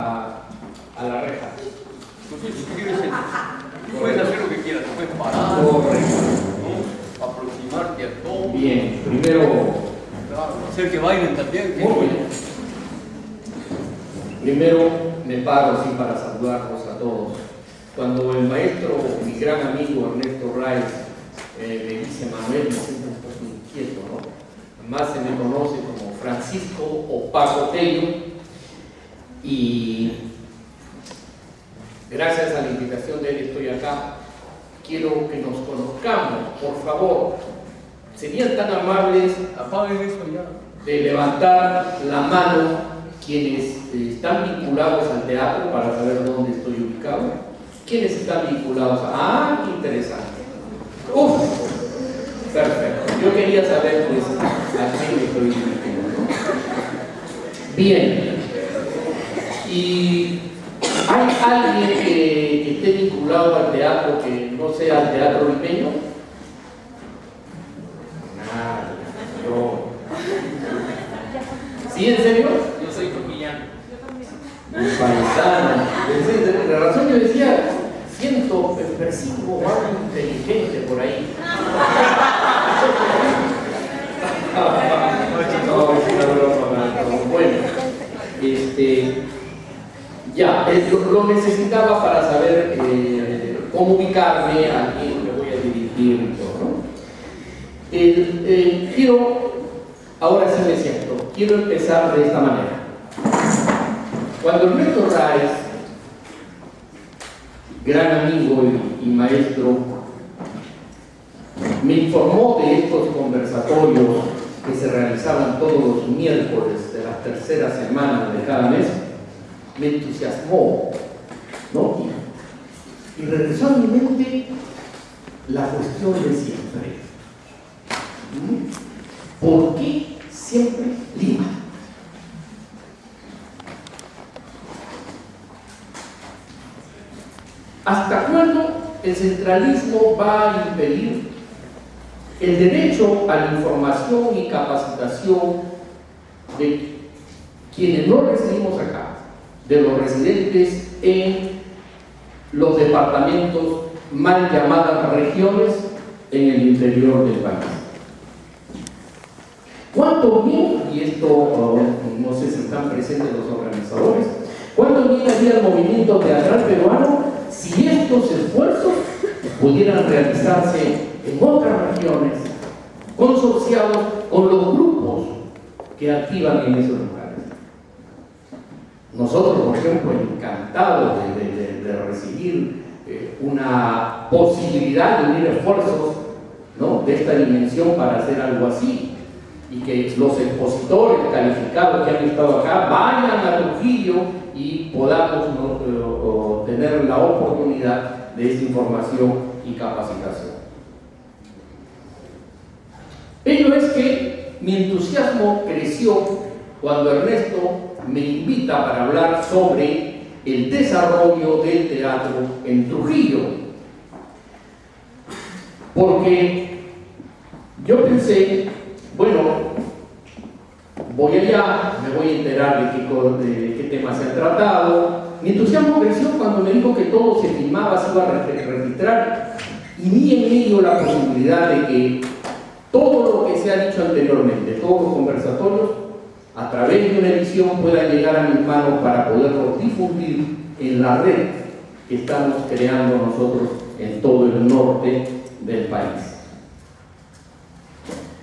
a la reja. Entonces, si tú quieres, puedes hacer lo que quieras, puedes parar, ¿no? Aproximarte a todo. Bien, primero. Claro, hacer que bailen también. Muy bien. Primero me paro así para saludarlos a todos. Cuando el maestro, mi gran amigo Ernesto Rais, me dice Manuel, me siento un poco inquieto, ¿no? Más se me conoce como Francisco o Paco Tello. Y gracias a la invitación de él estoy acá. Quiero que nos conozcamos, por favor. ¿Serían tan amables Apaguen eso ya. de levantar la mano quienes están vinculados al teatro para saber dónde estoy ubicado? ¿Quiénes están vinculados? Ah, qué interesante. Uf, perfecto. Yo quería saber pues a quién me estoy dirigiendo, ¿no? Bien. ¿Y hay alguien que esté vinculado al teatro que no sea al teatro limeño? Nada, yo. ¿Sí, en serio? Yo soy trujillano. Un paisano. De razón yo decía, siento, percibo algo inteligente por ahí. No, es una broma. Bueno, ya, lo necesitaba para saber cómo ubicarme, a quién me voy a dirigir y todo, ¿no? Quiero, ahora sí me siento, quiero empezar de esta manera. Cuando Ernesto Rais, gran amigo y maestro, me informó de estos conversatorios que se realizaban todos los miércoles de la tercera semana de cada mes, me entusiasmó, ¿no? Y regresó a mi mente la cuestión de siempre. ¿Por qué siempre Lima? ¿Hasta cuándo el centralismo va a impedir el derecho a la información y capacitación de quienes no residimos acá, de los residentes en los departamentos mal llamadas regiones en el interior del país? ¿Cuánto bien, y esto no sé si están presentes los organizadores, cuánto bien haría el movimiento teatral peruano si estos esfuerzos pudieran realizarse en otras regiones, consorciados con los grupos que activan en esos lugares? Nosotros, por ejemplo, encantados de recibir una posibilidad de unir esfuerzos, ¿no?, de esta dimensión para hacer algo así, y que los expositores calificados que han estado acá vayan a Trujillo y podamos tener la oportunidad de esa información y capacitación. Ello es que mi entusiasmo creció cuando Ernesto me invita para hablar sobre el desarrollo del teatro en Trujillo, porque yo pensé, bueno, voy allá, me voy a enterar de qué temas se han tratado. Mi entusiasmo creció cuando me dijo que todo se filmaba, se iba a registrar, y vi en medio la posibilidad de que todo lo que se ha dicho anteriormente, todos los conversatorios, a través de una edición pueda llegar a mis manos para poderlo difundir en la red que estamos creando nosotros en todo el norte del país.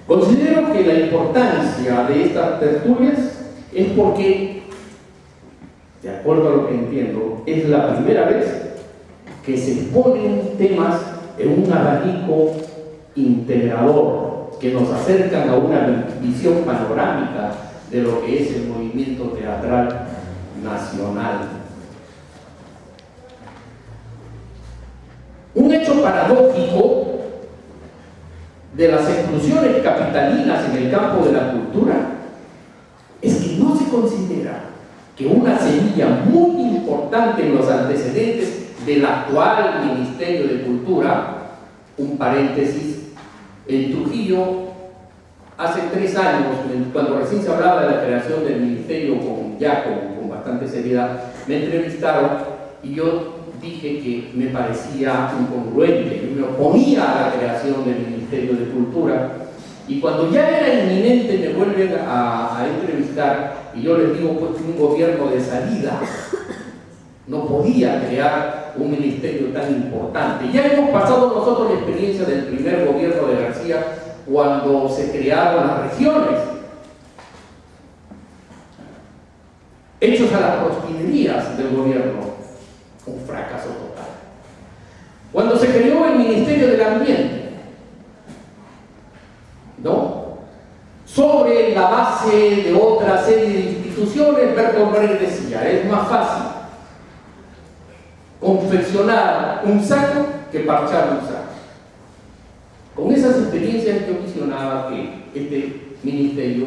Considero que la importancia de estas tertulias es porque, de acuerdo a lo que entiendo, es la primera vez que se ponen temas en un abanico integrador que nos acercan a una visión panorámica de lo que es el movimiento teatral nacional. Un hecho paradójico de las exclusiones capitalinas en el campo de la cultura es que no se considera que una semilla muy importante en los antecedentes del actual Ministerio de Cultura, un paréntesis, en Trujillo, hace 3 años, cuando recién se hablaba de la creación del ministerio con bastante seriedad, me entrevistaron y yo dije que me parecía incongruente, que me oponía a la creación del Ministerio de Cultura. Y cuando ya era inminente me vuelven a entrevistar y yo les digo pues que un gobierno de salida no podía crear un ministerio tan importante. Ya hemos pasado nosotros la experiencia del primer gobierno de García cuando se crearon las regiones, hechos a las proskinerías del gobierno, un fracaso total. Cuando se creó el Ministerio del Ambiente, ¿no? Sobre la base de otra serie de instituciones, Bertolt Brecht decía, es más fácil confeccionar un saco que parchar un saco. Con esas experiencias yo visionaba que este ministerio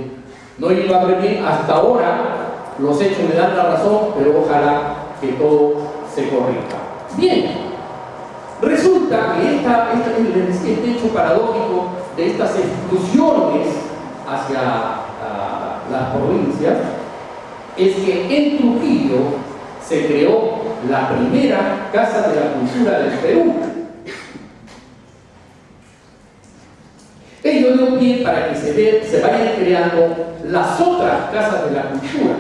no iba a ver bien. Hasta ahora los hechos me dan la razón, pero ojalá que todo se corrija. Bien, resulta que este hecho paradójico de estas exclusiones hacia las provincias es que en Trujillo se creó la primera Casa de la Cultura del Perú. Ello dio pie para que se vayan creando las otras Casas de la Cultura.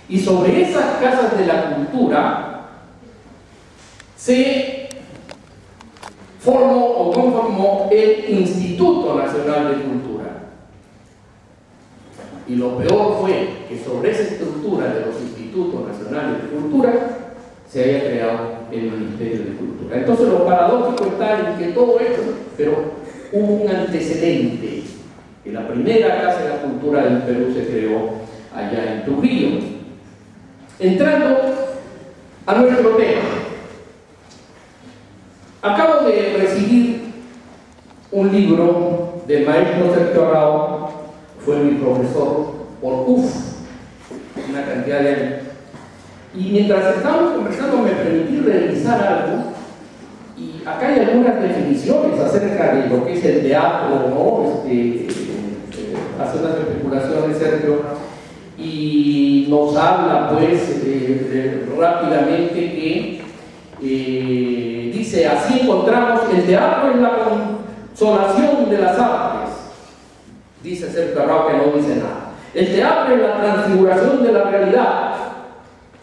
Y sobre esas Casas de la Cultura se formó o conformó el Instituto Nacional de Cultura. Y lo peor fue que sobre esa estructura de los Institutos Nacionales de Cultura se haya creado el Ministerio de Cultura. Entonces lo paradójico está en que todo esto, pero hubo un antecedente, que la primera Casa de la Cultura del Perú se creó allá en Trujillo. Entrando a nuestro tema, acabo de recibir un libro del maestro Sergio Arrao, fue mi profesor por una cantidad de años. Y mientras estábamos conversando me permití revisar algo, y acá hay algunas definiciones acerca de lo que es el teatro, ¿no? Hace unas especulaciones Sergio, y nos habla pues rápidamente que dice, así encontramos el teatro en la consolación de las artes. Dice Sergio Arrao, que no dice nada. El teatro es la transfiguración de la realidad,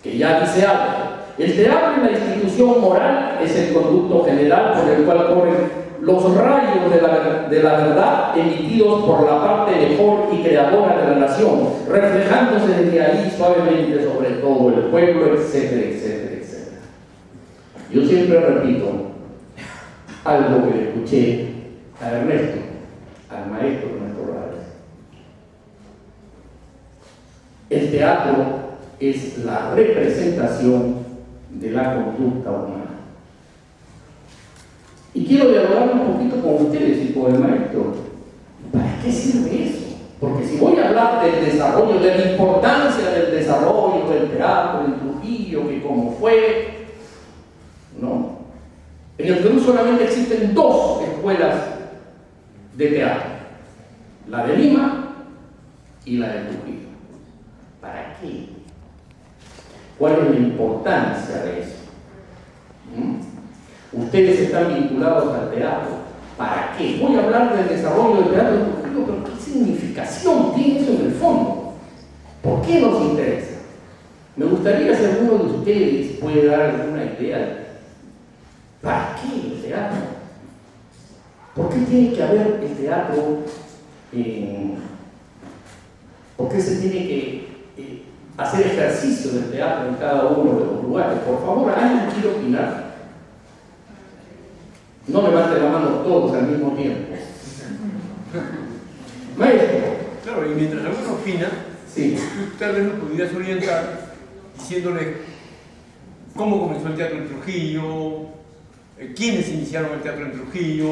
que ya dice algo. El teatro es la institución moral, es el conducto general por el cual corren los rayos de la verdad emitidos por la parte mejor y creadora de la nación, reflejándose desde ahí suavemente sobre todo el pueblo, etcétera, etcétera, etcétera. Yo siempre repito algo que le escuché a Ernesto, al maestro Ernesto Rales. El teatro es la representación de la conducta humana. Y quiero dialogar un poquito con ustedes y con el maestro. ¿Para qué sirve eso? Porque si voy a hablar del desarrollo, de la importancia del desarrollo del teatro en Trujillo, que cómo fue, no. En el Perú solamente existen dos escuelas de teatro, la de Lima y la de Trujillo. ¿Para qué? ¿Cuál es la importancia de eso? Ustedes están vinculados al teatro. ¿Para qué? Voy a hablar del desarrollo del teatro en Trujillo, pero ¿qué significación tiene eso en el fondo? ¿Por qué nos interesa? Me gustaría si alguno de ustedes puede dar alguna idea. ¿Para qué el teatro? ¿Por qué tiene que haber el teatro? ¿Por qué se tiene que hacer ejercicio del teatro en cada uno de los lugares? Por favor, ¿alguien quiere opinar? No levanten la mano todos al mismo tiempo. Maestro. Claro, y mientras alguno opina, sí, tú tal vez nos pudieras orientar diciéndole cómo comenzó el teatro en Trujillo, quiénes iniciaron el teatro en Trujillo,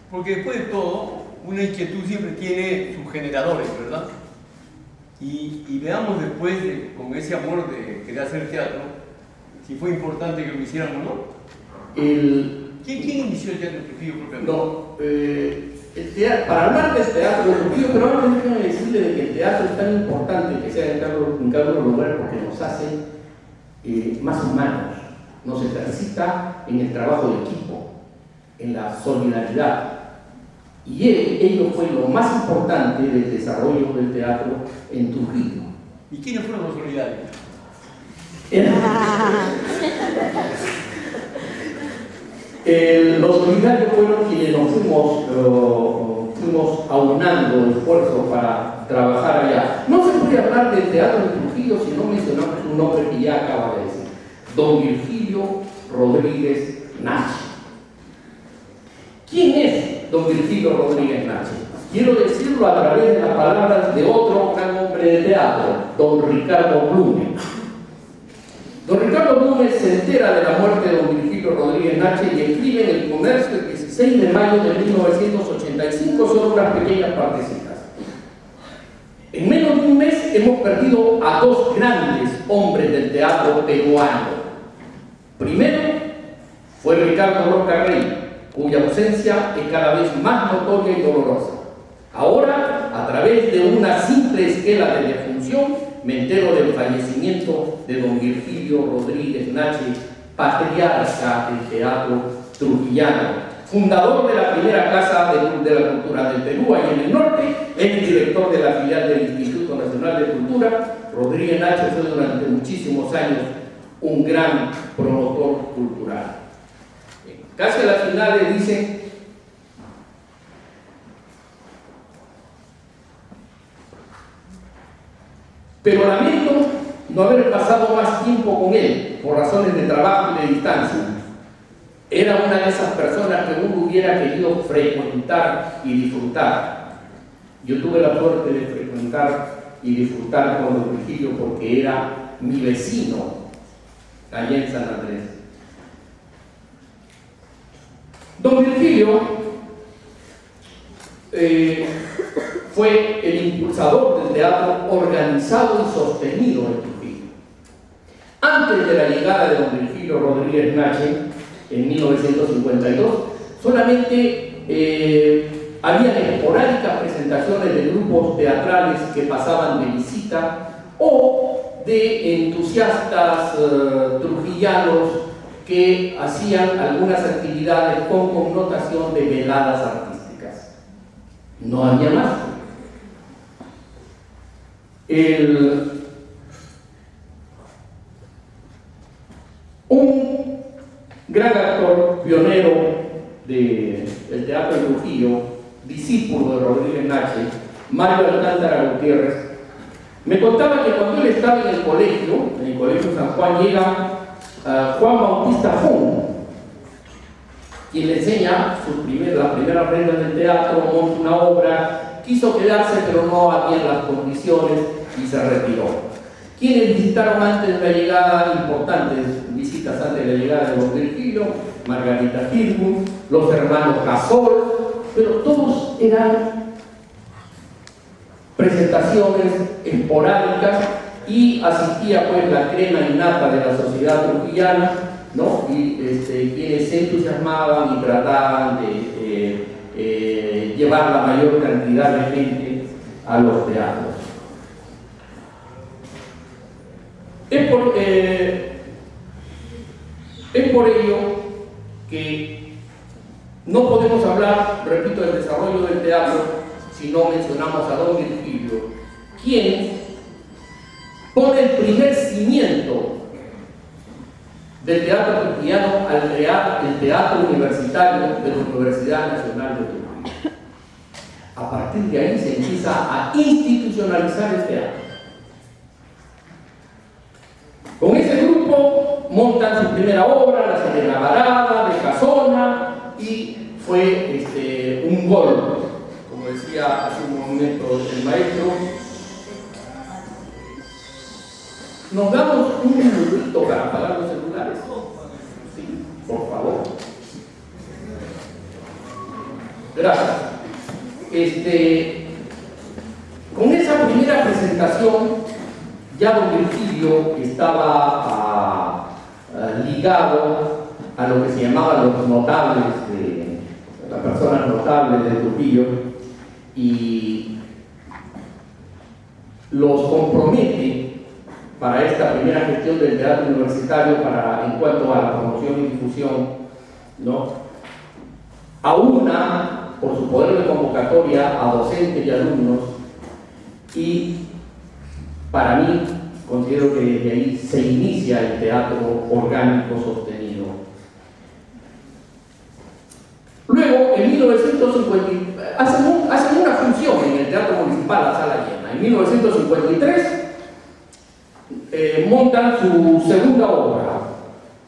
porque después de todo, una inquietud siempre tiene sus generadores, ¿verdad? Y veamos después, con ese amor de querer hacer teatro, si fue importante que lo hicieran o no. ¿Quién inició el teatro en Trujillo propiamente? No, para hablar del teatro de Trujillo, pero ahora déjenme decirle de que el teatro es tan importante que sea en cada uno de los lugares porque nos hace más humanos, nos ejercita en el trabajo de equipo, en la solidaridad. Y ello fue lo más importante del desarrollo del teatro en Trujillo. ¿Y quiénes fueron los solidarios? Los solidarios fueron quienes nos fuimos aunando esfuerzos para trabajar allá. No se puede hablar del teatro de Trujillo si no mencionamos un nombre que ya acaba de decir: don Virgilio Rodríguez Nache. ¿Quién es don Virgilio Rodríguez Nache? Quiero decirlo a través de las palabras de otro gran hombre de teatro, don Ricardo Blume. Don Ricardo Blume se entera de la muerte de don Virgilio Rodríguez Nache y escribe en El Comercio el 16 de mayo de 1985 sobre unas pequeñas partecitas. En menos de un mes hemos perdido a dos grandes hombres del teatro peruano. Primero fue Ricardo Roca Rey, cuya ausencia es cada vez más notoria y dolorosa. Ahora, a través de una simple esquela de defunción, me entero del fallecimiento de don Virgilio Rodríguez Nache, patriarca del teatro trujillano, fundador de la primera Casa de la Cultura del Perú, allá en el norte, ex director de la filial del Instituto Nacional de Cultura. Rodríguez Nache fue durante muchísimos años un gran promotor cultural. Casi a la final le dicen: pero lamento no haber pasado más tiempo con él por razones de trabajo y de distancia. Era una de esas personas que uno hubiera querido frecuentar y disfrutar. Yo tuve la suerte de frecuentar y disfrutar con don Virgilio porque era mi vecino allá en San Andrés. Don Virgilio fue el impulsador del teatro organizado y sostenido en Trujillo. Antes de la llegada de don Virgilio Rodríguez Nache, en 1952, solamente había esporádicas presentaciones de grupos teatrales que pasaban de visita o de entusiastas trujillanos que hacían algunas actividades con connotación de veladas artísticas. No había más. Un gran actor pionero del teatro de Trujillo, discípulo de Rodríguez Nache, Mario Alcántara Gutiérrez, me contaba que cuando él estaba en el colegio San Juan, llega Juan Bautista Fon, quien le enseña las primeras reglas del teatro, monta una obra, quiso quedarse pero no había las condiciones y se retiró. Quienes visitaron antes de la llegada, importantes visitas antes de la llegada de don Virgilio: Margarita Hirgum, los hermanos Casol, pero todos eran presentaciones esporádicas y asistía pues la crema innata de la sociedad trujillana, ¿no? Y quienes se entusiasmaban y trataban de llevar la mayor cantidad de gente a los teatros. Es por ello que no podemos hablar, repito, del desarrollo del teatro si no mencionamos a don Virgilio, quien pone el primer cimiento del teatro trujillano al crear el teatro universitario de la Universidad Nacional de Trujillo. A partir de ahí se empieza a institucionalizar el teatro. Con ese grupo montan su primera obra, La Serena Varada, de Casona, y fue un gol, como decía hace un momento el maestro. Nos damos un minutito para apagar los celulares. Sí, por favor. Gracias. Con esa primera presentación, ya don Virgilio estaba ligado a lo que se llamaban los notables las personas notables de Trujillo, y los compromete para esta primera gestión del teatro universitario en cuanto a la promoción y difusión, ¿no? Aúna, por su poder de convocatoria, a docentes y alumnos, y para mí considero que desde ahí se inicia el teatro orgánico sostenido. Luego, en 1950, hacen una función en el Teatro Municipal La Sala Llena. En 1953 montan su segunda obra,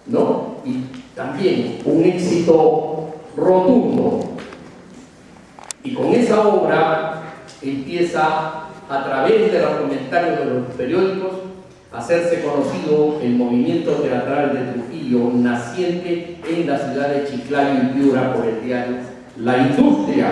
¿no? Y también un éxito rotundo. Y con esa obra empieza, a través de los comentarios de los periódicos, a hacerse conocido el movimiento teatral de Trujillo, naciente en la ciudad de Chiclayo y Piura por el diario La Industria.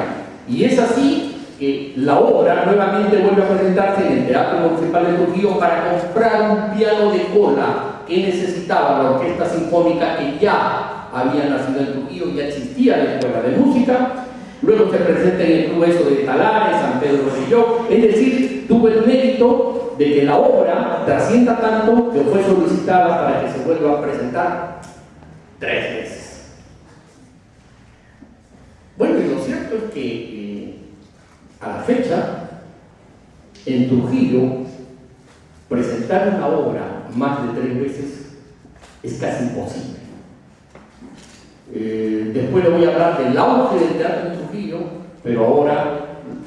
Y es así que la obra nuevamente vuelve a presentarse en el Teatro Municipal de Trujillo para comprar un piano de cola que necesitaba la Orquesta Sinfónica, que ya había nacido en Trujillo, ya existía la Escuela de Música. Luego se presenta en el Club Eso de Talares, San Pedro de Yo. Es decir, tuvo el mérito de que la obra trascienda tanto que fue solicitada para que se vuelva a presentar 3 veces. Bueno, y lo cierto es que a la fecha, en Trujillo, presentar una obra más de 3 veces es casi imposible. Después le voy a hablar del auge del teatro en Trujillo, pero ahora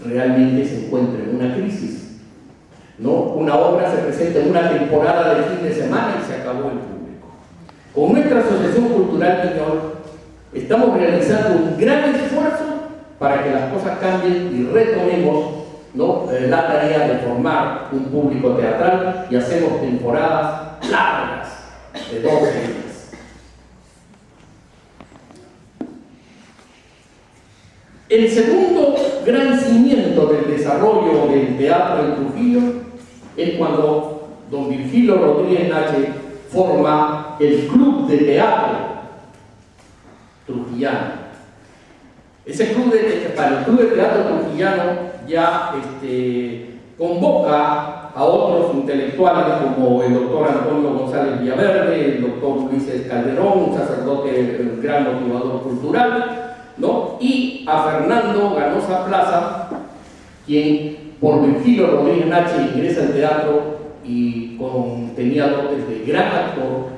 realmente se encuentra en una crisis, ¿no? Una obra se presenta en una temporada de fin de semana y se acabó el público. Con nuestra Asociación Cultural Piñol estamos realizando un gran esfuerzo para que las cosas cambien y retomemos, ¿no?, la tarea de formar un público teatral, y hacemos temporadas largas de 12 días. El segundo gran cimiento del desarrollo del teatro en Trujillo es cuando don Virgilio Rodríguez Nache forma el Club de Teatro Trujillano. Ese club para el Club de Teatro Trujillano ya convoca a otros intelectuales como el doctor Antonio González Villaverde, el doctor Ulises Calderón, un sacerdote, un gran motivador cultural, ¿no?, y a Fernando Ganosa Plaza, quien por Virgilio Rodríguez Nache ingresa al teatro y tenía dotes de gran actor,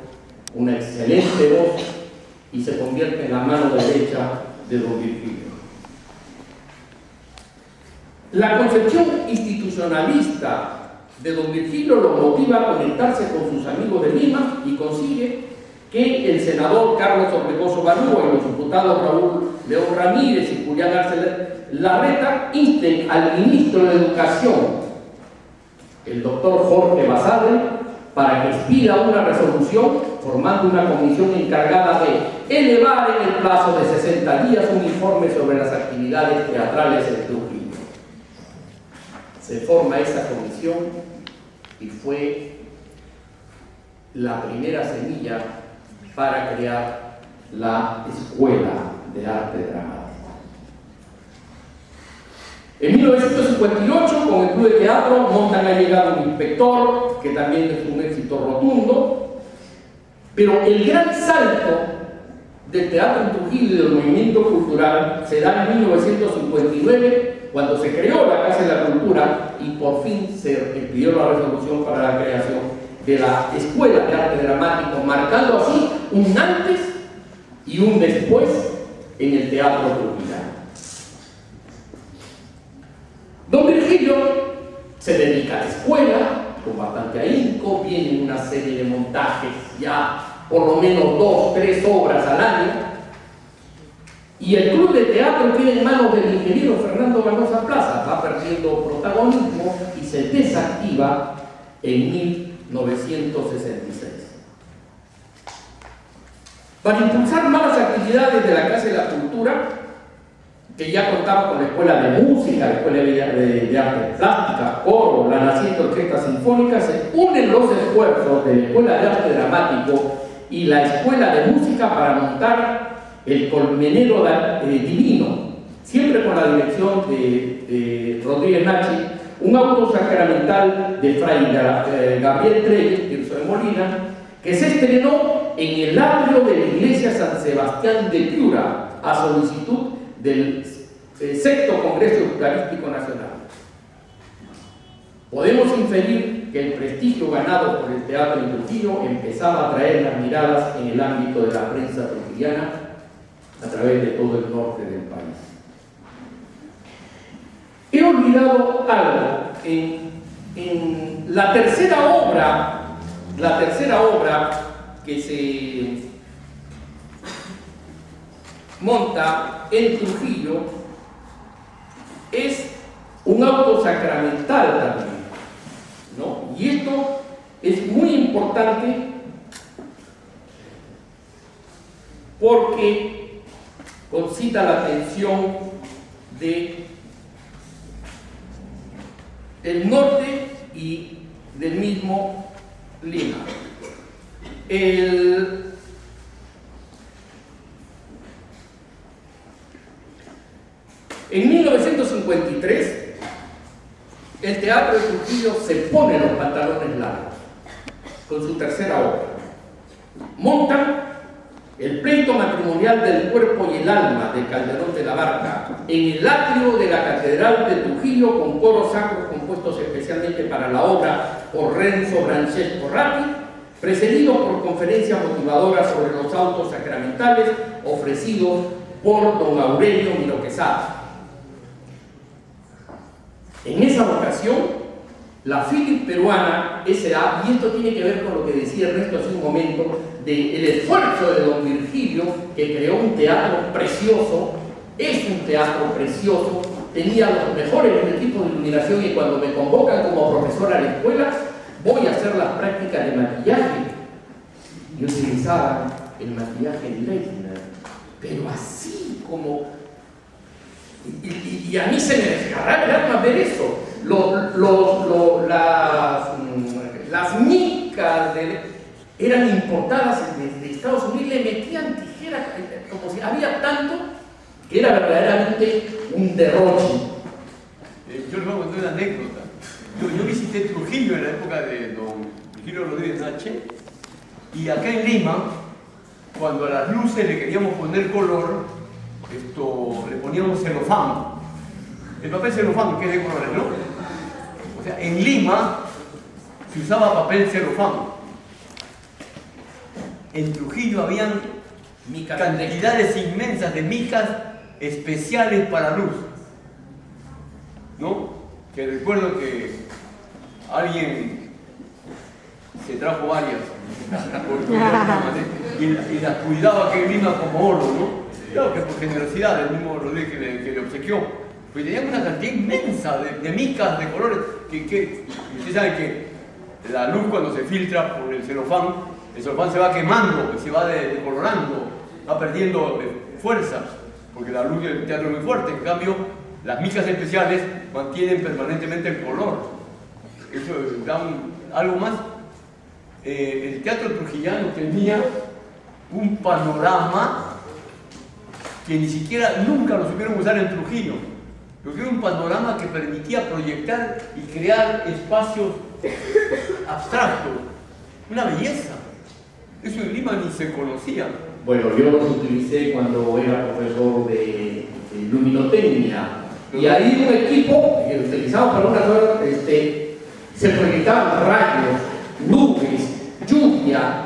una excelente voz, y se convierte en la mano derecha de don Virgilio. La concepción institucionalista de don Virgilio lo motiva a conectarse con sus amigos de Lima y consigue que el senador Carlos Orbegoso Balúa y los diputados Raúl León Ramírez y Julián Arce Larreta insten al ministro de Educación, el doctor Jorge Basadre, para que expida una resolución formando una comisión encargada de elevar en el plazo de 60 días un informe sobre las actividades teatrales en Trujillo. Se forma esa comisión y fue la primera semilla para crear la Escuela de Arte Dramático. En 1958, con el Club de Teatro, montan Ha Llegado un Inspector, que también es un éxito rotundo, pero el gran salto del teatro en Trujillo y del movimiento cultural se da en 1959, cuando se creó la Casa de la Cultura y por fin se pidió la resolución para la creación de la Escuela de Arte Dramático, marcando así un antes y un después en el teatro trujillano. Don Virgilio se dedica a la escuela con bastante ahínco, viene una serie de montajes, ya por lo menos 2, 3 obras al año, y el Club de Teatro queda en manos del ingeniero Fernando Ganosa Plaza, va perdiendo protagonismo y se desactiva en 1966. Para impulsar más las actividades de la Casa de la Cultura, que ya contaba con la Escuela de Música, la Escuela de Arte Plástica, Coro, la naciente Orquesta Sinfónica, se unen los esfuerzos de la Escuela de Arte Dramático y la Escuela de Música para montar el Colmenero Divino, siempre con la dirección de Rodríguez Nachi, un auto sacramental de Fray Gabriel Treyes, Tirso de Molina, que se estrenó en el atrio de la iglesia San Sebastián de Piura, a solicitud del Sexto Congreso Eucarístico Nacional. Podemos inferir que el prestigio ganado por el teatro en Trujillo empezaba a atraer las miradas en el ámbito de la prensa trujillana a través de todo el norte del país. He olvidado algo. En la tercera obra que se monta en Trujillo es un auto sacramental también, ¿no? Y esto es muy importante porque concita la atención de el norte y del mismo Lima. En 1953, el Teatro de Trujillo se pone los pantalones largos con su tercera obra. Montan el pleito matrimonial del cuerpo y el alma de Calderón de la Barca en el atrio de la Catedral de Trujillo, con coros sacros compuestos especialmente para la obra por Renzo Francesco Ratti, precedido por conferencias motivadoras sobre los autos sacramentales ofrecidos por don Aurelio Miro Quesada. En esa ocasión, la Philips Peruana S.A., y esto tiene que ver con lo que decía Ernesto hace un momento, del esfuerzo de don Virgilio, que creó un teatro precioso, es un teatro precioso, tenía los mejores equipos de iluminación, y cuando me convocan como profesor a la escuela, voy a hacer las prácticas de maquillaje. Y utilizaba el maquillaje de Leitner, pero así como... Y a mí se me desgarraba el alma ver eso. Las micas eran importadas desde Estados Unidos, le metían tijeras como si había tanto que era verdaderamente un derroche. Yo les voy a contar una anécdota. Yo visité Trujillo en la época de don Virgilio Rodríguez Nache, y acá en Lima, cuando a las luces le queríamos poner color, le poníamos celofán. El papel celofán, que es de colores, ¿no? O sea, en Lima se usaba papel celofán. En Trujillo habían cantidades inmensas de micas especiales para luz, ¿no? Que recuerdo que alguien se trajo varias y las cuidaba aquí en Lima como oro, ¿no? Claro que por generosidad del mismo Rodríguez que le obsequió, pues tenían una cantidad inmensa de micas de colores que usted sabe que la luz, cuando se filtra por el celofán se va quemando, se va decolorando, va perdiendo fuerza, porque la luz del teatro es muy fuerte. En cambio, las micas especiales mantienen permanentemente el color. Eso da algo más. El teatro trujillano tenía un panorama que ni siquiera nunca lo supieron usar en Trujillo, porque era un panorama que permitía proyectar y crear espacios abstractos, una belleza. Eso en Lima ni se conocía. Bueno, yo los utilicé cuando era profesor de luminotecnia, y ahí un equipo que utilizamos para una cosa, se proyectaban rayos, nubes, lluvia,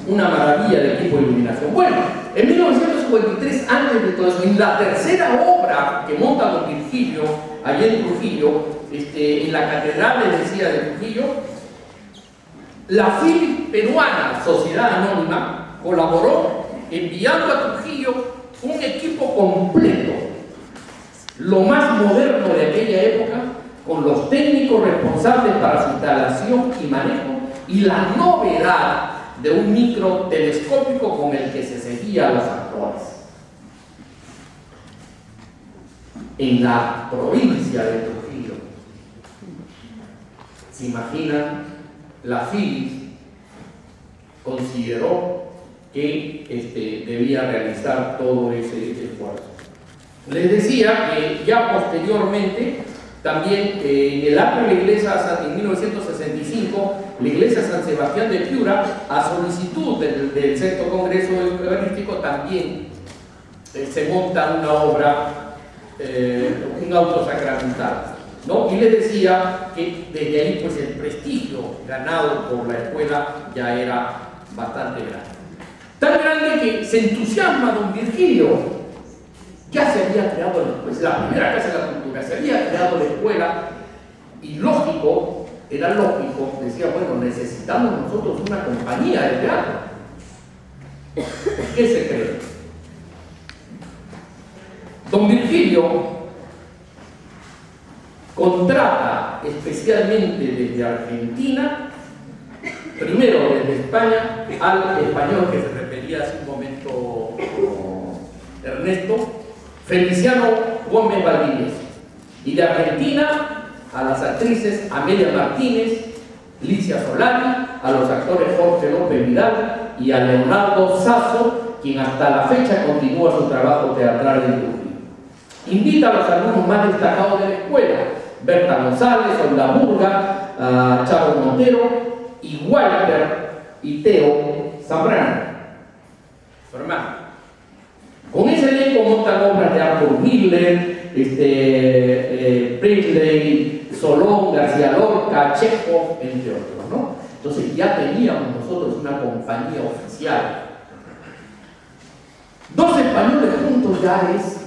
una maravilla de equipo de iluminación. Bueno, en 1953, antes de todo eso, en la tercera obra que monta don Virgilio, allá en Trujillo, en la catedral, les decía, de Trujillo, la Philips Peruana, Sociedad Anónima, colaboró enviando a Trujillo un equipo completo, lo más moderno de aquella época, con los técnicos responsables para su instalación y manejo, y la novedad de un micro telescópico con el que se seguía a los actores. En la provincia de Trujillo, ¿se imaginan? La Philips consideró que debía realizar todo ese esfuerzo. Les decía que ya posteriormente, también en el atrio de la iglesia, en 1965, la iglesia San Sebastián de Piura, a solicitud del Sexto Congreso Eucarístico, también se monta una obra, un auto sacramental, ¿no? Y les decía que desde ahí pues el prestigio ganado por la escuela ya era bastante grande. Tan grande que se entusiasma don Virgilio. Ya se había creado la primera Casa de la Cultura, se había creado la escuela y era lógico, decía, bueno, necesitamos nosotros una compañía de teatro. ¿Qué se cree? Don Virgilio contrata especialmente desde Argentina, primero desde España, al español que se refería hace un momento Ernesto, Feliciano Gómez Valdivieso, y de Argentina a las actrices Amelia Martínez, Licia Solari, a los actores Jorge López Vidal y a Leonardo Sasso, quien hasta la fecha continúa su trabajo teatral en Trujillo. Invita a los alumnos más destacados de la escuela, Berta González, Olga Burga, Chavo Montero y Walter y Teo Zambrano, su hermano. Con ese elenco montan obras de Arthur Miller, Priestley, Solón, García Lorca, Chekhov, entre otros, ¿no? Entonces ya teníamos nosotros una compañía oficial. 2 españoles juntos ya es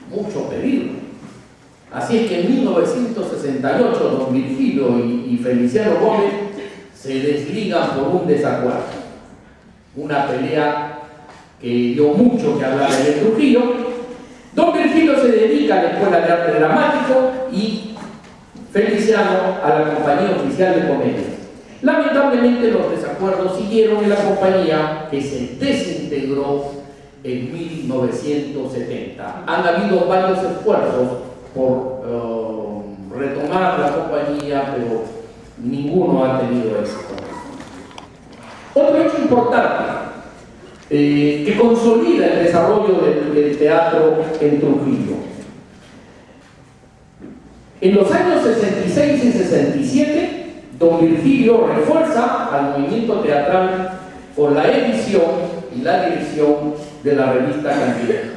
mucho pedir. Así es que en 1968 don Virgilio y Feliciano Gómez se desligan por un desacuerdo. Una pelea que dio mucho que hablar en el Trujillo. Don Virgilio se dedica a la Escuela de Arte Dramático y Feliciano a la Compañía Oficial de Comedias. Lamentablemente los desacuerdos siguieron en la compañía, que se desintegró en 1970. Han habido varios esfuerzos por retomar la compañía, pero ninguno ha tenido éxito. Otro hecho importante que consolida el desarrollo del teatro en Trujillo. En los años 66 y 67, don Virgilio refuerza al movimiento teatral con la edición y la dirección de la revista Cantinero.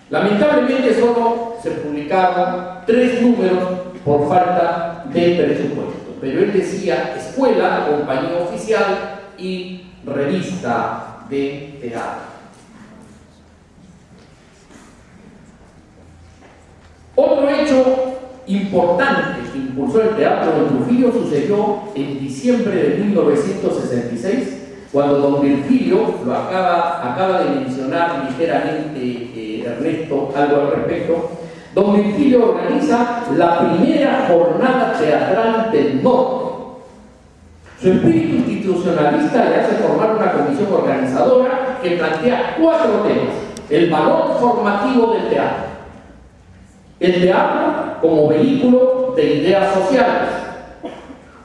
Lamentablemente solo se publicaron 3 números por falta de presupuesto, pero él decía escuela, compañía oficial y revista de teatro. Otro hecho importante que impulsó el teatro en Trujillo sucedió en diciembre de 1966, cuando don Virgilio, lo acaba de mencionar ligeramente Ernesto algo al respecto. Don Virgilio organiza la primera jornada teatral del norte. Su espíritu institucionalista le hace formar una comisión organizadora que plantea 4 temas: el valor formativo del teatro, el teatro como vehículo de ideas sociales,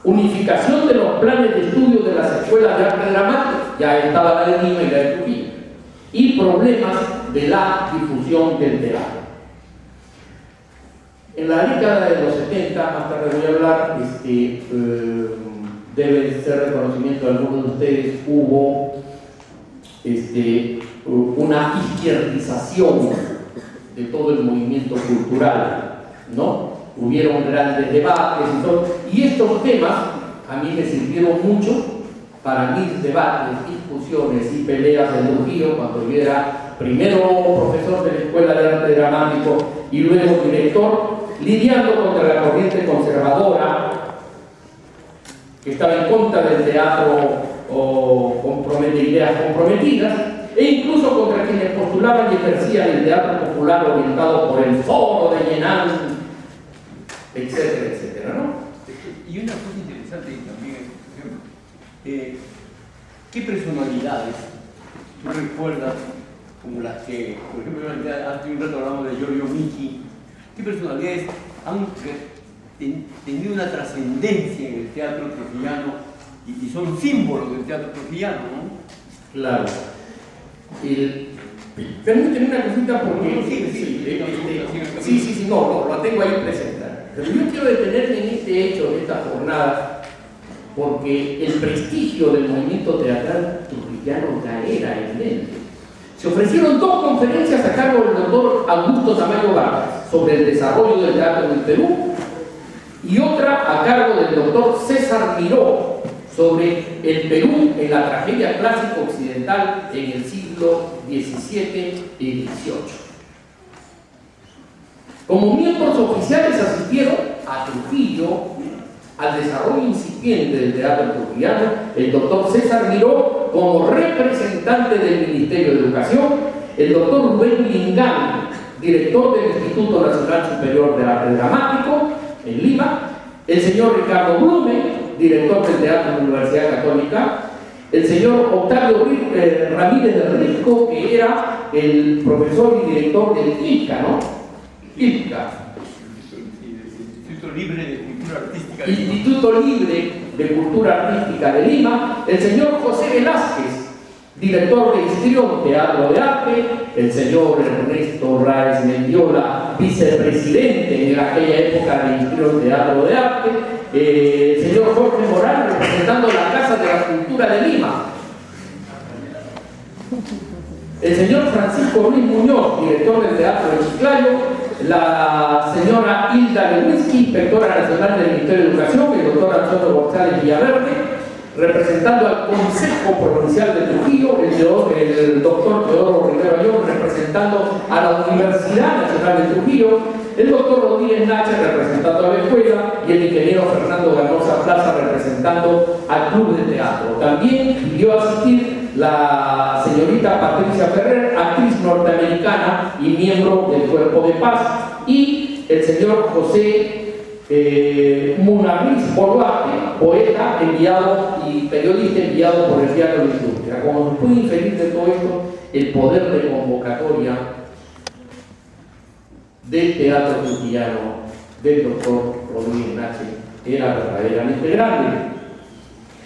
unificación de los planes de estudio de las escuelas de arte dramático, ya estaba la de Lima y la de Trujillo, y problemas de la difusión del teatro. En la década de los 70, más tarde voy a hablar, debe ser reconocimiento de algunos de ustedes, hubo una izquierdización de todo el movimiento cultural, ¿no? Hubieron grandes debates y todo, y estos temas a mí me sirvieron mucho para mis debates, discusiones y peleas en Trujillo, cuando yo era primero profesor de la Escuela de Arte Dramático y luego director, lidiando contra la corriente conservadora que estaba en contra del teatro de ideas comprometidas, e incluso contra quienes postulaban y ejercían el teatro popular orientado por el foro de Llenán, etcétera, etcétera, ¿no? Y una cosa interesante también, ¿qué personalidades tú recuerdas como las que, por ejemplo, hace un rato hablamos de Giorgio Micchi, qué personalidades han tenido una trascendencia en el teatro trujillano y son símbolos del teatro trujillano, ¿no? Claro. Permíteme una cosita porque no, lo tengo ahí presente. Pero yo quiero detenerme en este hecho de esta jornada porque el prestigio del movimiento teatral trujillano ya era evidente. Se ofrecieron 2 conferencias a cargo del doctor Augusto Tamayo Vargas sobre el desarrollo del teatro en el Perú y otra a cargo del doctor César Miró sobre el Perú en la tragedia clásica occidental en el siglo XVII y XVIII. Como miembros oficiales asistieron a Trujillo, al desarrollo incipiente del teatro trujillano, el doctor César Miró como representante del Ministerio de Educación, el doctor Rubén Lingán, director del Instituto Nacional Superior de Arte Dramático en Lima, el señor Ricardo Blume, director del Teatro de la Universidad Católica, el señor Octavio Ramírez del Risco, que era el profesor y director del ICA, ¿no? ICA. Instituto Libre de Cultura Artística de Lima. Instituto Libre de Cultura Artística de Lima, el señor José Velázquez, director de Histrión Teatro de Arte, el señor Ernesto Raez Mendiola, vicepresidente en aquella época de Histrión Teatro de Arte, el señor Jorge Morán, representando la Casa de la Cultura de Lima, el señor Francisco Ruiz Muñoz, director del Teatro de Chiclayo, la señora Hilda Lewinsky, inspectora nacional del Ministerio de Educación, el doctor Antonio González Villaverde, representando al Consejo Provincial de Trujillo, el doctor Teodoro Rivero Ayón, representando a la Universidad Nacional de Trujillo, el doctor Rodríguez Nache, representando a la escuela, y el ingeniero Fernando Ganosa Plaza, representando al Club de Teatro. También pidió asistir la señorita Patricia Ferrer, actriz norteamericana y miembro del Cuerpo de Paz, y el señor José Munarriz Boluarte, poeta enviado y periodista enviado por el Diario de la Industria. Como se puede inferir de todo esto, el poder de convocatoria del teatro trujillano del doctor Rodríguez Nache era verdaderamente grande.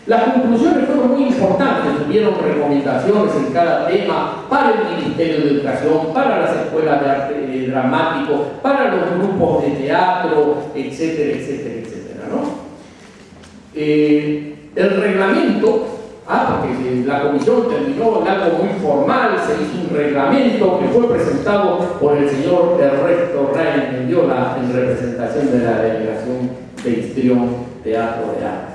Las conclusiones fueron muy importantes, tuvieron recomendaciones en cada tema para el Ministerio de Educación, para las escuelas de arte dramático, para los grupos de teatro, etcétera, etcétera, etcétera, ¿no? El reglamento, porque la comisión terminó en algo muy formal, se hizo un reglamento que fue presentado por el señor Ernesto Raez Mendiola en representación de la delegación de Histrión Teatro de Arte.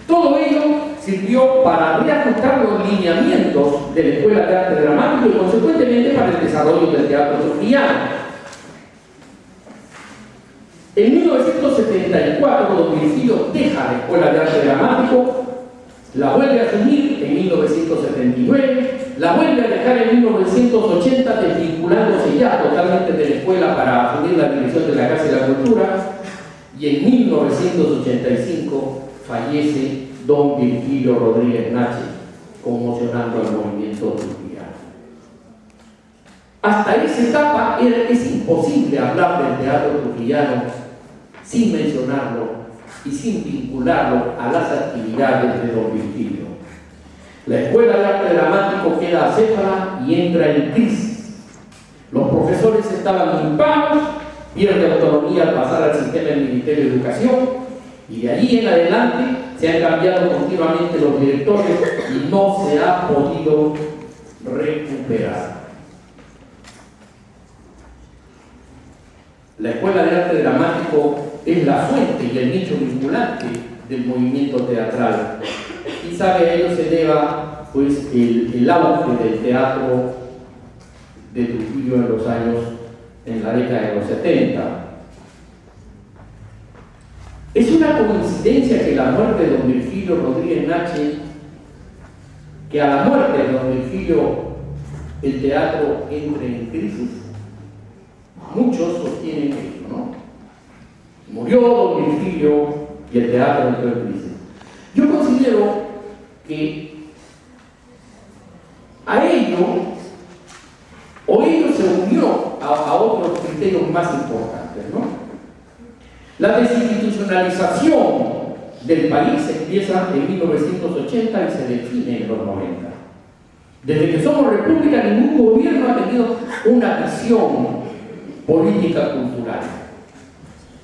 Todo ello sirvió para reajustar los lineamientos de la Escuela de Arte Dramático y consecuentemente para el desarrollo del teatro trujillano. En 1974, don Virgilio deja la Escuela de Arte Dramático, la vuelve a asumir en 1979, la vuelve a dejar en 1980, desvinculándose ya totalmente de la escuela para asumir la dirección de la Casa de la Cultura, y en 1985 fallece don Virgilio Rodríguez Nache, conmocionando al movimiento trujillano. Hasta esa etapa es imposible hablar del teatro trujillano sin mencionarlo y sin vincularlo a las actividades de don Virgilio. La Escuela de Arte Dramático queda acéfala y entra en crisis. Los profesores estaban impagos, pierde autonomía al pasar al sistema del Ministerio de Educación, y de allí en adelante se han cambiado continuamente los directores y no se ha podido recuperar. La Escuela de Arte Dramático es la fuente y el nicho vinculante del movimiento teatral. Quizá a ello se deba pues, el auge del teatro de Trujillo en la década de los 70. Es una coincidencia que la muerte de don Virgilio Rodríguez Nache, que a la muerte de don Virgilio el teatro entre en crisis. Muchos sostienen esto, ¿no? Murió don Virgilio y el teatro entró en crisis. Yo considero que a ello se unió a otros criterios más importantes, ¿no? La desinstitucionalización del país empieza en 1980 y se define en los 90. Desde que somos república, ningún gobierno ha tenido una visión política cultural.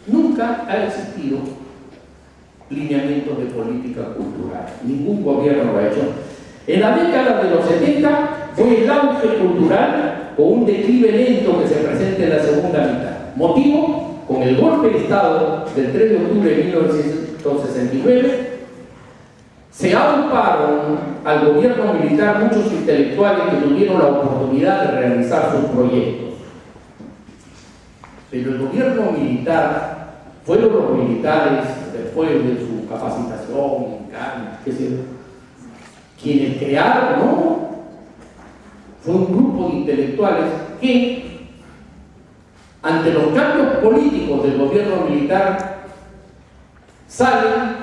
Nunca ha existido lineamientos de política cultural. Ningún gobierno lo ha hecho. En la década de los 70 fue el auge cultural con un declive lento que se presenta en la segunda mitad. Motivo, con el golpe de Estado del 3 de octubre de 1969, se auparon al gobierno militar muchos intelectuales que tuvieron la oportunidad de realizar sus proyectos. Pero el gobierno militar, fueron los militares, después de su capacitación, qué sé yo, quienes crearon, ¿no? Fue un grupo de intelectuales que, ante los cambios políticos del gobierno militar, salen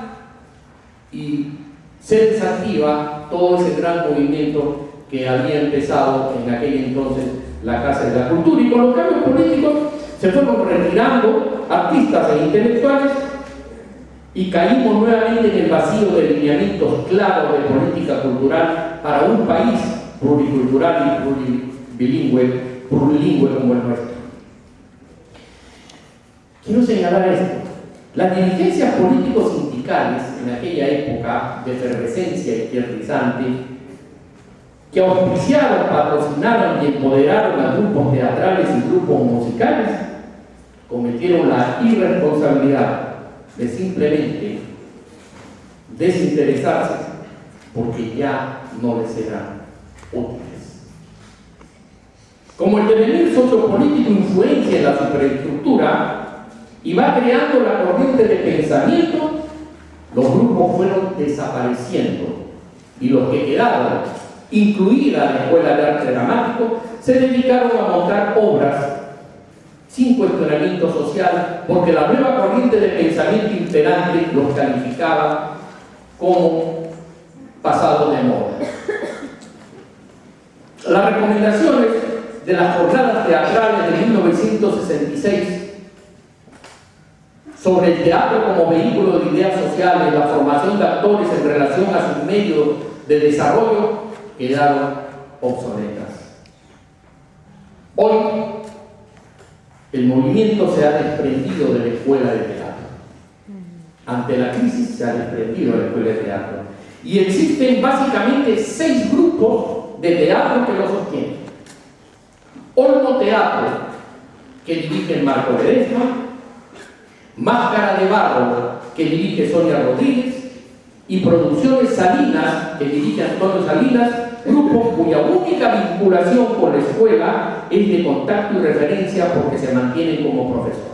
y se desactiva todo ese gran movimiento que había empezado en aquel entonces la Casa de la Cultura. Y con los cambios políticos se fueron retirando artistas e intelectuales y caímos nuevamente en el vacío de lineamientos claros de política cultural para un país pluricultural y plurilingüe como el nuestro. Quiero señalar esto. Las dirigencias políticos sindicales en aquella época de efervescencia izquierdizante, que auspiciaron, patrocinaron y empoderaron a grupos teatrales y grupos musicales, cometieron la irresponsabilidad de simplemente desinteresarse porque ya no les eran útiles. Como el devenir sociopolítico influencia en la superestructura y va creando la corriente de pensamiento, los grupos fueron desapareciendo y los que quedaron, incluida la Escuela de Arte Dramático, se dedicaron a montar obras sin cuestionamiento social, porque la nueva corriente de pensamiento imperante los calificaba como pasado de moda. Las recomendaciones de las jornadas teatrales de 1966 sobre el teatro como vehículo de ideas sociales, la formación de actores en relación a sus medios de desarrollo, quedaron obsoletas. Hoy, el movimiento se ha desprendido de la escuela de teatro. Ante la crisis se ha desprendido de la escuela de teatro. Y existen básicamente 6 grupos de teatro que lo sostienen. Olmo Teatro, que dirige Marco Ledesma; Máscara de Barro, que dirige Sonia Rodríguez; y Producciones Salinas, que dirige Antonio Salinas, grupos cuya única vinculación con la escuela es de contacto y referencia porque se mantienen como profesores.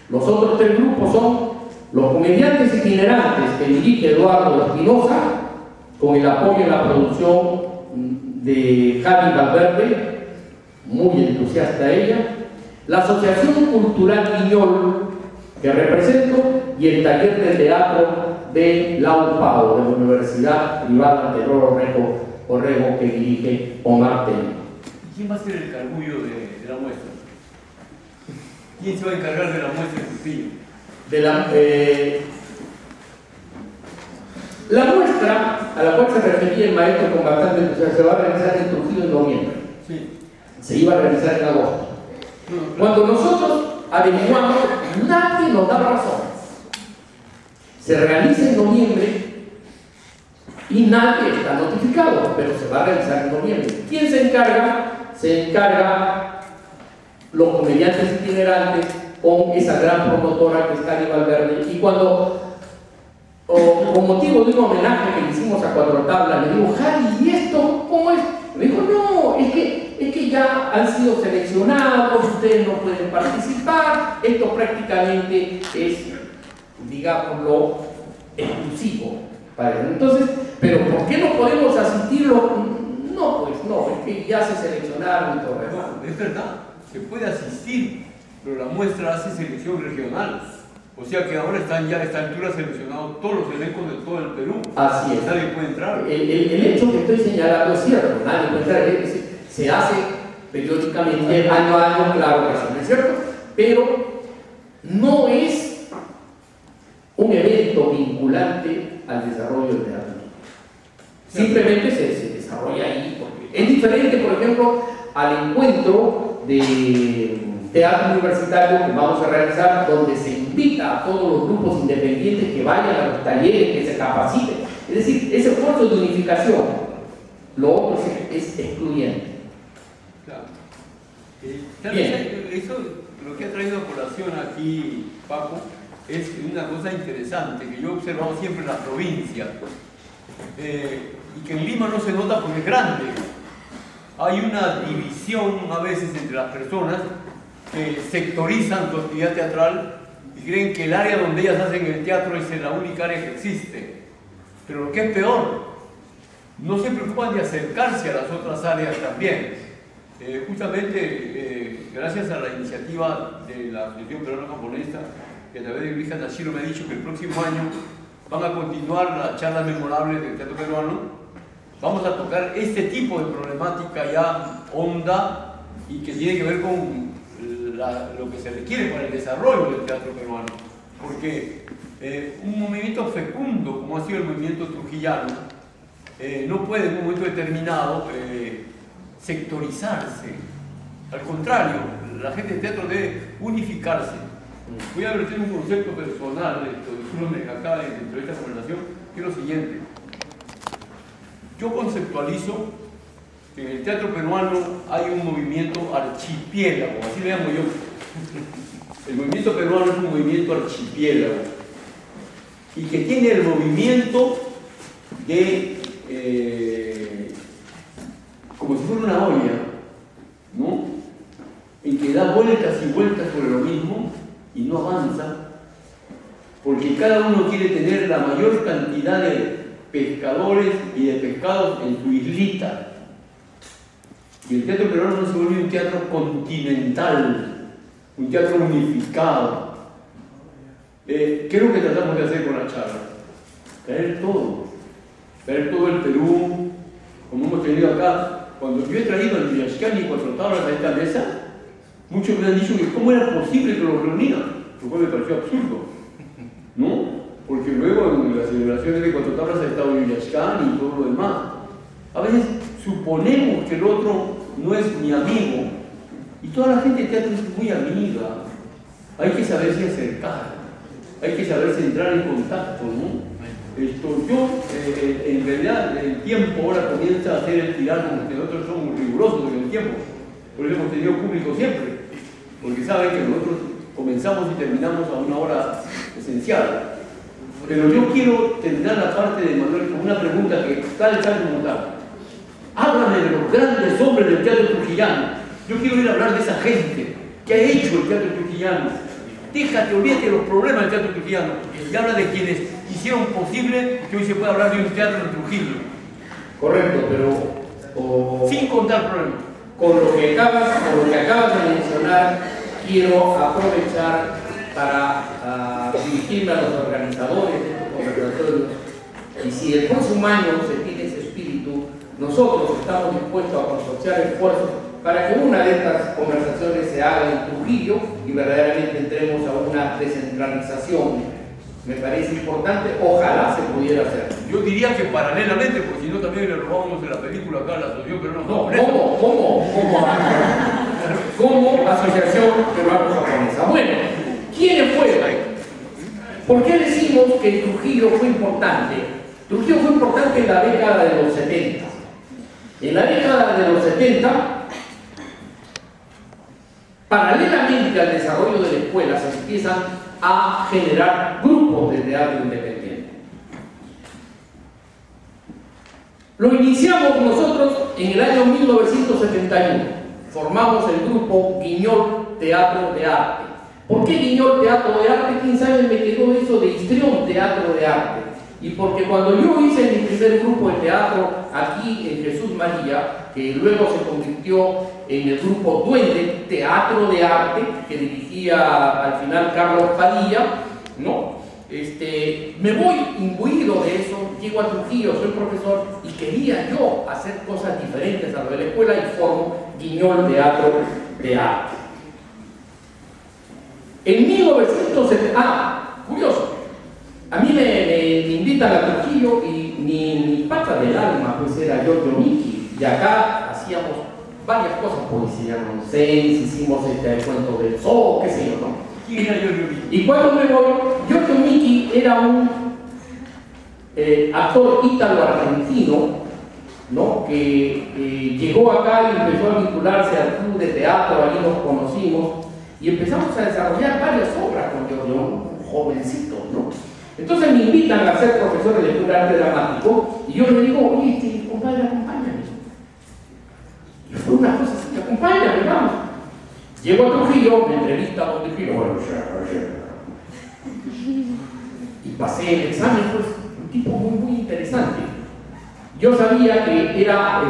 Los otros 3 grupos son los comediantes itinerantes, que dirige Eduardo Espinosa, con el apoyo en la producción de Javi Valverde, muy entusiasta ella; la Asociación Cultural Piñol, que represento, y el taller de teatro de la UPAO, de la Universidad Privada de Orrego, que dirige Omar Tello. ¿Quién va a ser el cargullo de la muestra? ¿Quién se va a encargar de la muestra de Trujillo? La muestra a la cual se refería el maestro con bastante entusiasmo se va a realizar en Trujillo en noviembre. Sí. Se iba a realizar en agosto. Cuando nosotros averiguamos, nadie nos da razón. Se realiza en noviembre y nadie está notificado, pero se va a realizar en noviembre. ¿Quién se encarga? Se encarga los comediantes itinerantes con esa gran promotora que es Cali Valverde. Y cuando, con motivo de un homenaje que le hicimos a Cuatro Tablas, le digo: Jari, ¿y esto cómo es? Me dijo: no, es que ya han sido seleccionados, ustedes no pueden participar, esto prácticamente es, digámoslo, exclusivo para él. Entonces, ¿pero por qué no podemos asistirlo? No, pues no, es que ya se seleccionaron y todo eso. No, es verdad, se puede asistir, pero la muestra hace selección regional. O sea que ahora están ya a esta altura seleccionados todos los elencos de todo el Perú. Así es. Nadie puede entrar. El hecho que estoy señalando es cierto, nadie puede entrar. Se hace periódicamente, año a año, claro que sí, ¿no es cierto? Pero no es un evento vinculante al desarrollo del teatro. Simplemente se desarrolla ahí. Porque es diferente, por ejemplo, al encuentro de teatro universitario que vamos a realizar, donde se invita a todos los grupos independientes que vayan a los talleres, que se capaciten. Es decir, ese esfuerzo de unificación. Lo otro es excluyente. Claro. Eso, lo que ha traído a colación aquí, Paco, es una cosa interesante que yo he observado siempre en la provincia y que en Lima no se nota porque es grande. Hay una división a veces entre las personas que sectorizan su actividad teatral y creen que el área donde ellas hacen el teatro es la única área que existe. Pero lo que es peor, no se preocupan de acercarse a las otras áreas también. Justamente gracias a la iniciativa de la Asociación Peruana Japonesa, que a través de Luis Tashiro me ha dicho que el próximo año van a continuar las charlas memorables del teatro peruano. Vamos a tocar este tipo de problemática ya honda y que tiene que ver con lo que se requiere para el desarrollo del teatro peruano. Porque un movimiento fecundo como ha sido el movimiento trujillano no puede en un momento determinado sectorizarse. Al contrario, la gente de teatro debe unificarse. Voy a verter un concepto personal de acá dentro de esta conversación, que es lo siguiente. Yo conceptualizo que en el teatro peruano hay un movimiento archipiélago, así le llamo yo. El movimiento peruano es un movimiento archipiélago y que tiene el movimiento de como si fuera una olla, ¿no? En que da vueltas y vueltas sobre lo mismo y no avanza, porque cada uno quiere tener la mayor cantidad de pescadores y de pescados en su islita. Y el teatro peruano no se vuelve un teatro continental, un teatro unificado. ¿Qué es lo que tratamos de hacer con la charla? Traer todo el Perú, como hemos tenido acá. Cuando yo he traído al Villashcán y Cuatro Tablas a esta mesa, muchos me han dicho que cómo era posible que los reunieran, lo cual me pareció absurdo, ¿no? Porque luego en las celebraciones de Cuatro Tablas ha estado Villashcán y todo lo demás. A veces suponemos que el otro no es mi amigo, y toda la gente de teatro es muy amiga. Hay que saberse acercar, hay que saberse entrar en contacto, ¿no? Yo, en realidad, el tiempo ahora comienza a hacer el tirano, porque nosotros somos rigurosos en el tiempo, por eso hemos tenido público siempre, porque saben que nosotros comenzamos y terminamos a una hora esencial. Pero yo quiero terminar la parte de Manuel con una pregunta que tal como tal. Háblame de los grandes hombres del teatro trujillano. Yo quiero ir a hablar de esa gente que ha hecho el teatro trujillano. Déjate, olvídate de los problemas del teatro trujillano y habla de quienes hicieron posible que hoy se pueda hablar de un teatro en Trujillo. Correcto, pero sin contar problemas. Con lo que acabas de mencionar, quiero aprovechar para dirigirme a los organizadores de estos conversatorios. Y si el próximo año se tiene ese espíritu, nosotros estamos dispuestos a consorciar esfuerzos para que una de estas conversaciones se haga en Trujillo y verdaderamente entremos a una descentralización. Me parece importante, ojalá se pudiera hacer. Yo diría que paralelamente, porque si no también le robamos en la película acá a la asociación peruana japonesa. ¿Cómo asociación peruana japonesa? Bueno, ¿quiénes fueron? ¿Por qué decimos que Trujillo fue importante? Trujillo fue importante en la década de los 70. En la década de los 70, paralelamente al desarrollo de la escuela, se empiezan a generar grupos de teatro independiente. Lo iniciamos nosotros en el año 1971. Formamos el grupo Guiñol Teatro de Arte. ¿Por qué Guiñol Teatro de Arte? ¿Quién sabe? Me quedó eso de Histrión Teatro de Arte. Y porque cuando yo hice mi primer grupo de teatro aquí en Jesús María, que luego se convirtió en el grupo Duende Teatro de Arte, que dirigía al final Carlos Padilla, ¿no? Me voy imbuido de eso, llego a Trujillo, soy profesor y quería yo hacer cosas diferentes a lo de la escuela y formo Guiñol Teatro de Arte. En 1970, curioso, a mí me invita invitan a Trujillo y mi pata del alma pues era Giorgio Micchi, y acá hacíamos varias cosas, poesía nonsense, hicimos el cuento del zoo, qué sé yo, ¿no? ¿Quién era Giorgio Micchi? Y cuando me voy, Giorgio Micchi era un actor ítalo-argentino, ¿no? Que llegó acá y empezó a vincularse al club de teatro, ahí nos conocimos y empezamos a desarrollar varias obras con Giorgio, un jovencito, ¿no? Entonces me invitan a ser profesor de lectura arte dramático y yo le digo, oye, compadre, acompáñame. Y fue una cosa así, acompáñame, vamos. Llego a Trujillo, me entrevista a don Trujillo, y pasé el examen, pues, un tipo muy interesante. Yo sabía que era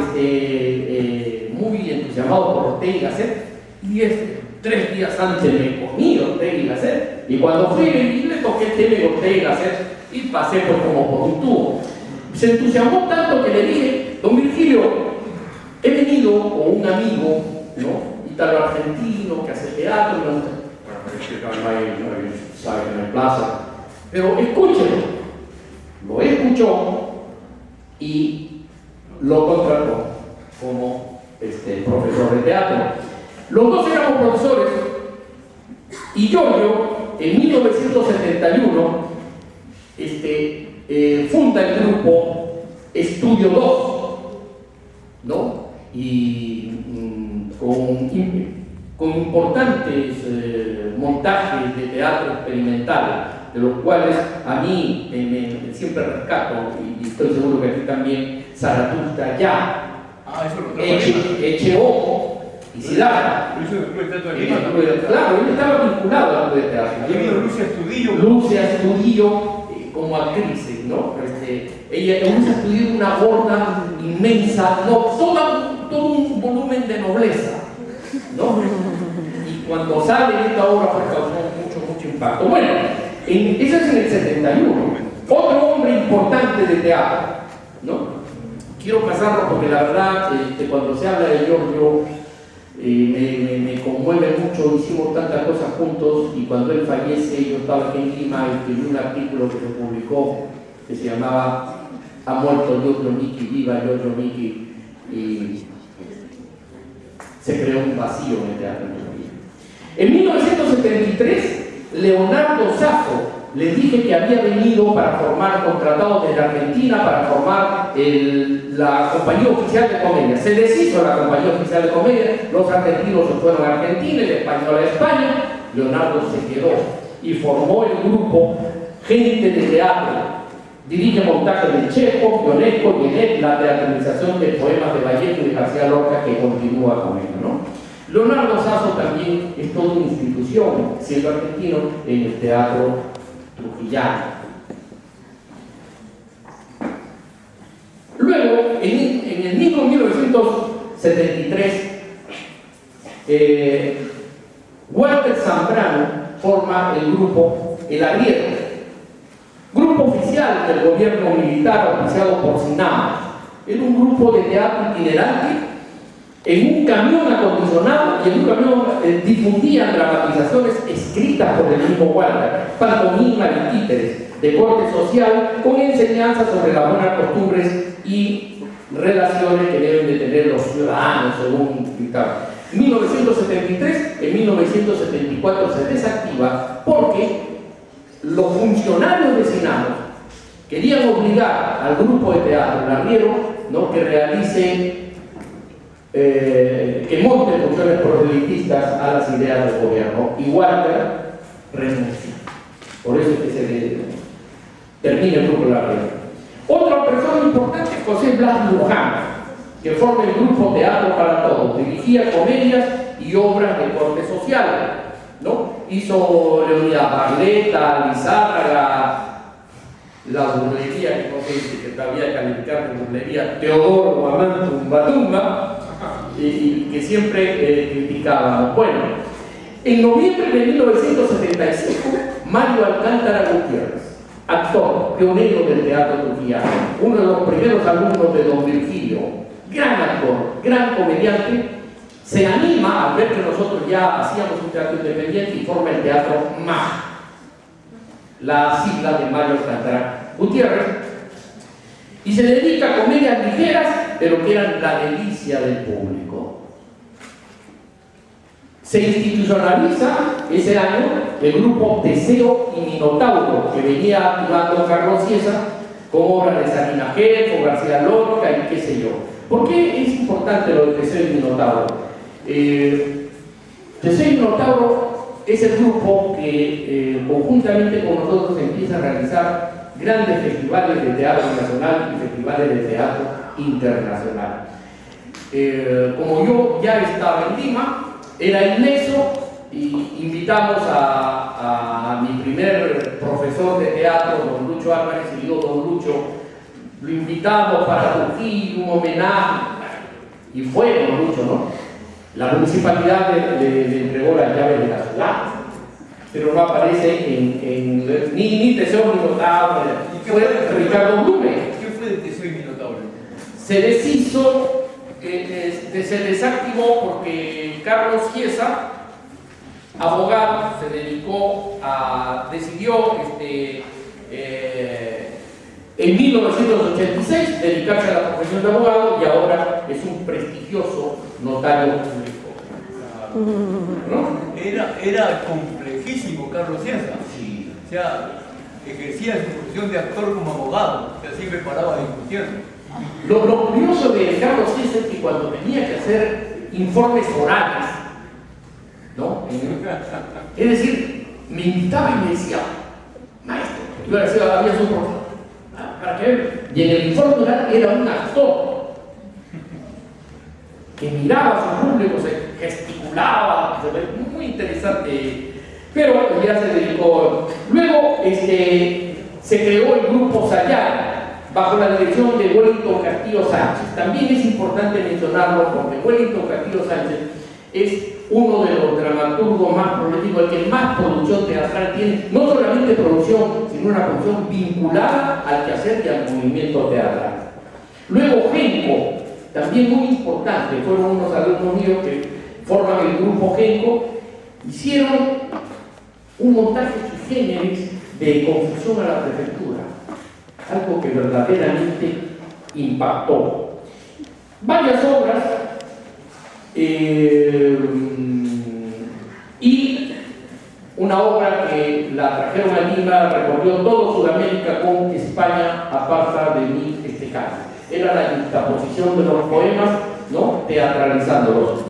muy entusiasmado por Ortega y Gasset, y 3 días antes me comí Ortega y Gasset, y cuando fui le toqué el tema de Ortega y Gasset y pasé pues, como por un tubo. Se entusiasmó tanto que le dije, don Virgilio, he venido con un amigo, ¿no? Italo-argentino que hace teatro, no hay plaza, pero escúchelo. Lo escuchó y lo contrató como profesor de teatro. Los dos éramos profesores y Giorgio, en 1971, funda el grupo Estudio 2, ¿no? Y con importantes montajes de teatro experimental, de los cuales a mí siempre rescato, y estoy seguro que aquí también, Zaratustra ya, Echeojo y Siddhartha. Claro, él estaba vinculado al grupo de teatro. Había habido Lucia Estudillo como actriz, ¿no? Lucia Estudillo, una gorda inmensa, no, todo un volumen de nobleza, ¿no? Y cuando sale esta obra pues causó mucho impacto. Bueno, eso es en el 71. Otro hombre importante de teatro, ¿no? Quiero pasarlo porque la verdad, cuando se habla de Giorgio, me conmueve mucho. Hicimos tantas cosas juntos y cuando él fallece, yo estaba aquí en Lima y escribí un artículo que se publicó que se llamaba "Ha muerto Giorgio Micchi, viva Giorgio Micchi", y se creó un vacío en el teatro. En 1973, Leonardo Safo, les dije que había venido para formar, contratado desde Argentina para formar la compañía oficial de comedia. Se deshizo la compañía oficial de comedia, los argentinos se fueron a Argentina, el español a España, Leonardo se quedó y formó el grupo Gente de Teatro. Dirige montajes de Chejo, Ionesco, Genet, la teatralización de poemas de Vallejo y de García Lorca que continúa con él, ¿no? Leonardo Sasso también es toda una institución, siendo argentino, en el teatro trujillano. Luego, en el mismo 1973, Walter Zambrano forma el grupo El Arriero, grupo oficial del gobierno militar auspiciado por SINAMA. Era un grupo de teatro itinerante. En un camión acondicionado y en un camión difundían dramatizaciones escritas por el mismo Walter, pantomima y títeres de corte social, con enseñanzas sobre las buenas costumbres y relaciones que deben de tener los ciudadanos, según dictaba. En 1973, en 1974 se desactiva porque los funcionarios de SINAMA querían obligar al grupo de teatro, el Arriero, ¿no?, que realice que monte funciones proselitistas a las ideas del gobierno, y Walter renuncia. Por eso es que se termina el grupo de la red. Otra persona importante es José Blas Luján, que forma el grupo Teatro para Todos, dirigía comedias y obras de corte social, ¿no? Hizo Leonidas Barletta, Lizárraga, la burlería, que no sé si todavía calificar de burlería, Teodoro Guamantum Batumba, y que siempre criticábamos. Bueno, en noviembre de 1975, Mario Alcántara Gutiérrez, actor, pionero del teatro trujillano, uno de los primeros alumnos de don Virgilio, gran actor, gran comediante, se anima al ver que nosotros ya hacíamos un teatro independiente y forma el teatro MAG, la sigla de Mario Alcántara Gutiérrez, y se dedica a comedias ligeras, pero que eran la delicia del público. Se institucionaliza ese año el grupo Teseo y Minotauro, que venía activando Carlos Ciesa con obras de Sabina Gel, con García Lorca y qué sé yo. ¿Por qué es importante lo de Teseo y Minotauro? Teseo y Minotauro es el grupo que conjuntamente con nosotros empieza a realizar grandes festivales de teatro nacional y festivales de teatro internacional. Como yo ya estaba en Lima, era inmenso, y invitamos a mi primer profesor de teatro, don Lucho Álvarez, y yo, don Lucho, lo invitamos para Trujillo, un homenaje, y fue don Lucho, ¿no? La municipalidad le entregó las llaves de la ciudad, pero no aparece ni Teseo ni Minotauro. Fue Ricardo Blume. ¿Qué fue de Teseo y Minotauro? Se deshizo, se desactivó porque Carlos Ciesa, abogado, se dedicó decidió en 1986 dedicarse a la profesión de abogado, y ahora es un prestigioso notario público. ¿No? Era complejísimo Carlos Ciesa. Sí. O sea, ejercía su función de actor como abogado, o sea, siempre paraba discutiendo. Lo curioso de Carlos Ciesa es que cuando tenía que hacer informes orales, ¿no? Es decir, me invitaba y me decía, maestro, yo le decía, había su profesor, para que vea, y en el informe oral era un actor que miraba a su público, se gesticulaba, muy interesante, pero ya se dedicó. Luego se creó el grupo Sayar, bajo la dirección de Wellington Castillo Sánchez. También es importante mencionarlo porque Wellington Castillo Sánchez es uno de los dramaturgos más prolíficos, el que más producción teatral tiene, no solamente producción, sino una producción vinculada al quehacer y al movimiento teatral. Luego Genco, también muy importante, fueron unos alumnos míos que forman el grupo Genco, hicieron un montaje sui generis de confusión a la prefectura, algo que verdaderamente impactó. Varias obras y una obra que la trajeron a Lima, recorrió todo Sudamérica con España, aparta de mí este caso. Era la juxtaposición de los poemas, ¿no? Teatralizándolos.